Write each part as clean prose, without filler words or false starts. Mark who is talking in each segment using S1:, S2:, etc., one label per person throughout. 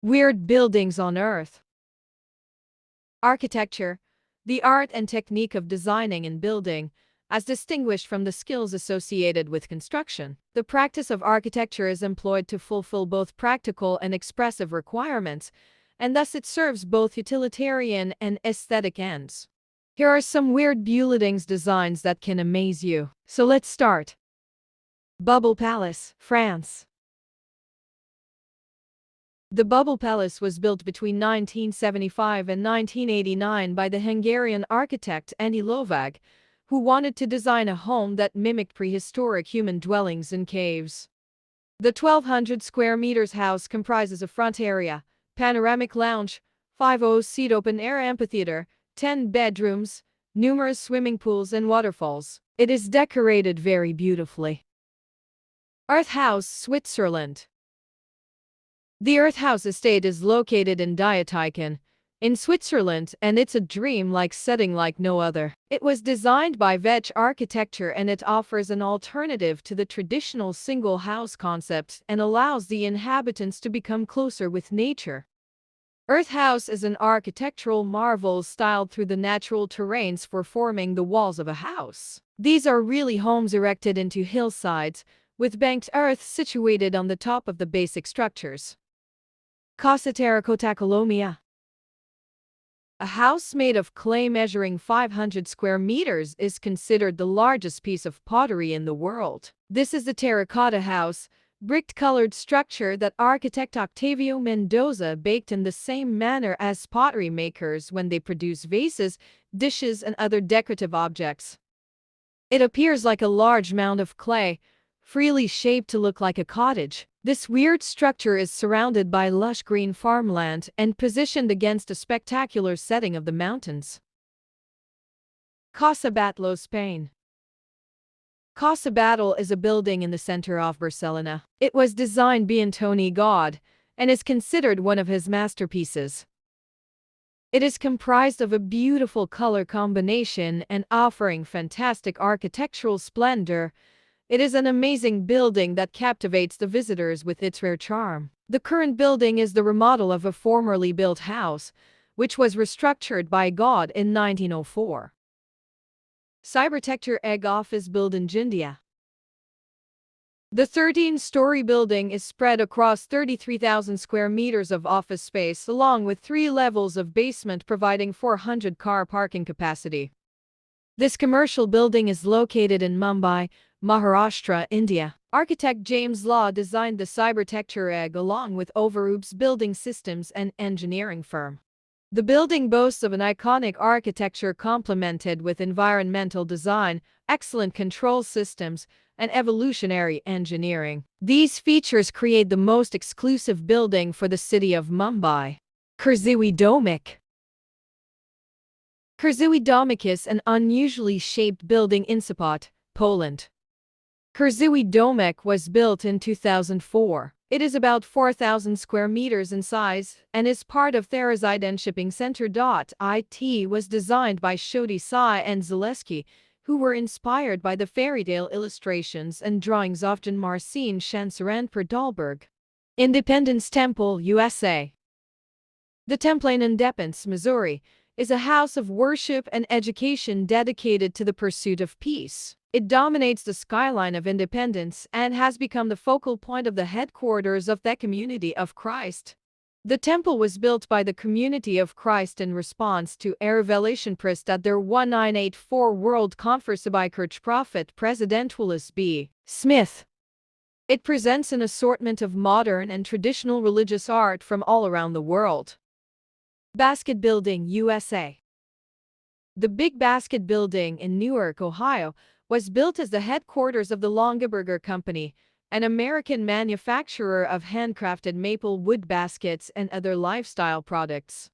S1: Weird buildings on Earth. Architecture, the art and technique of designing and building, as distinguished from the skills associated with construction. The practice of architecture is employed to fulfill both practical and expressive requirements, and thus it serves both utilitarian and aesthetic ends. Here are some weird buildings designs that can amaze you. So let's start. Bubble Palace, France. The Bubble Palace was built between 1975 and 1989 by the Hungarian architect Andy Lovag, who wanted to design a home that mimicked prehistoric human dwellings in caves. The 1,200 square meters house comprises a front area, panoramic lounge, 50-seat open-air amphitheater, 10 bedrooms, numerous swimming pools and waterfalls. It is decorated very beautifully. Earth House, Switzerland. The Earth House estate is located in Dietaiken, in Switzerland, and it's a dream-like setting like no other. It was designed by Batll Architecture, and it offers an alternative to the traditional single-house concept and allows the inhabitants to become closer with nature. Earth House is an architectural marvel styled through the natural terrains for forming the walls of a house. These are really homes erected into hillsides, with banked earth situated on the top of the basic structures. Casa Terracotta, Colombia. A house made of clay measuring 500 square meters is considered the largest piece of pottery in the world. This is the terracotta house, brick-colored structure that architect Octavio Mendoza baked in the same manner as pottery makers when they produce vases, dishes, and other decorative objects. It appears like a large mound of clay, freely shaped to look like a cottage. This weird structure is surrounded by lush green farmland and positioned against a spectacular setting of the mountains. Casa, Batll, Spain. Casa Batll is a building in the center of Barcelona. It was designed by Antoni Gaudí and is considered one of his masterpieces. It is comprised of a beautiful color combination and offering fantastic architectural splendor. It is an amazing building that captivates the visitors with its rare charm. The current building is the remodel of a formerly built house, which was restructured by Gaudí in 1904. Cybertecture Egg Office Building, India. The 13-story building is spread across 33,000 square meters of office space, along with 3 levels of basement providing 400 car parking capacity. This commercial building is located in Mumbai, Maharashtra, India. Architect James Law designed the Cybertecture Egg along with Overoob's building systems and engineering firm. The building boasts of an iconic architecture complemented with environmental design, excellent control systems, and evolutionary engineering. These features create the most exclusive building for the city of Mumbai. Kerzui Domec. Kerzui Domec is an unusually shaped building in Sopot, Poland. Kerzui Domec was built in 2004. It is about 4,000 square meters in size and is part of Terra's and shipping center. It was designed by Shodi Sai and Zaleski, who were inspired by the fairy tale illustrations and drawings of Jan Marcin Chanceran per dahlberg. Independence Temple, USA. The Temple in Independence, Missouri, is a house of worship and education dedicated to the pursuit of peace. It dominates the skyline of Independence and has become the focal point of the headquarters of the Community of Christ. The temple was built by the Community of Christ in response to a revelation pressed at their 1984 World Conference by Church Prophet President Willis B. Smith. It presents an assortment of modern and traditional religious art from all around the world. Basket Building, USA. The Big Basket Building in Newark, Ohio, was built as the headquarters of the Longaberger Company, an American manufacturer of handcrafted maple wood baskets and other lifestyle products.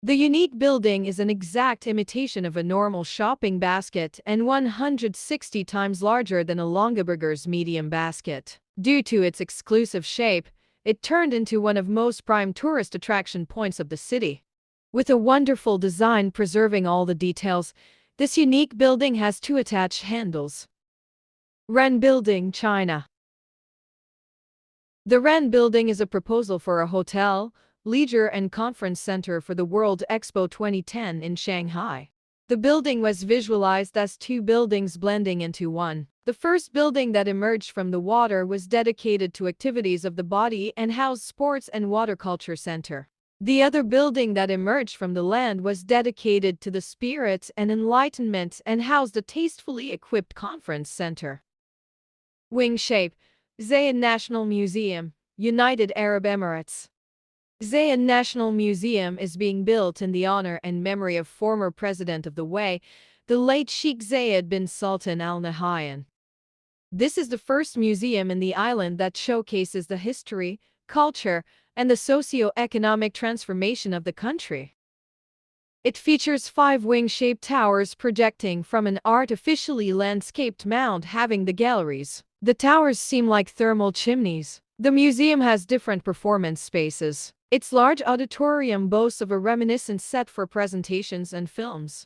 S1: The unique building is an exact imitation of a normal shopping basket and 160 times larger than a Longaberger's medium basket. Due to its exclusive shape, it turned into one of most prime tourist attraction points of the city. With a wonderful design preserving all the details, this unique building has 2 attached handles. Ren Building China. The Ren Building is a proposal for a hotel, leisure and conference center for the World Expo 2010 in Shanghai. The building was visualized as two buildings blending into one. The first building that emerged from the water was dedicated to activities of the body and housed sports and waterculture center. The other building that emerged from the land was dedicated to the spirit and enlightenment and housed a tastefully equipped conference center. Wing shape. Zayed National Museum, United Arab Emirates. Zayed National Museum is being built in the honor and memory of former president of the UAE, the late Sheikh Zayed bin Sultan Al Nahyan. This is the first museum in the island that showcases the history, culture, and the socio-economic transformation of the country. It features 5 wing-shaped towers projecting from an artificially landscaped mound having the galleries. The towers seem like thermal chimneys. The museum has different performance spaces. Its large auditorium boasts of a reminiscent set for presentations and films.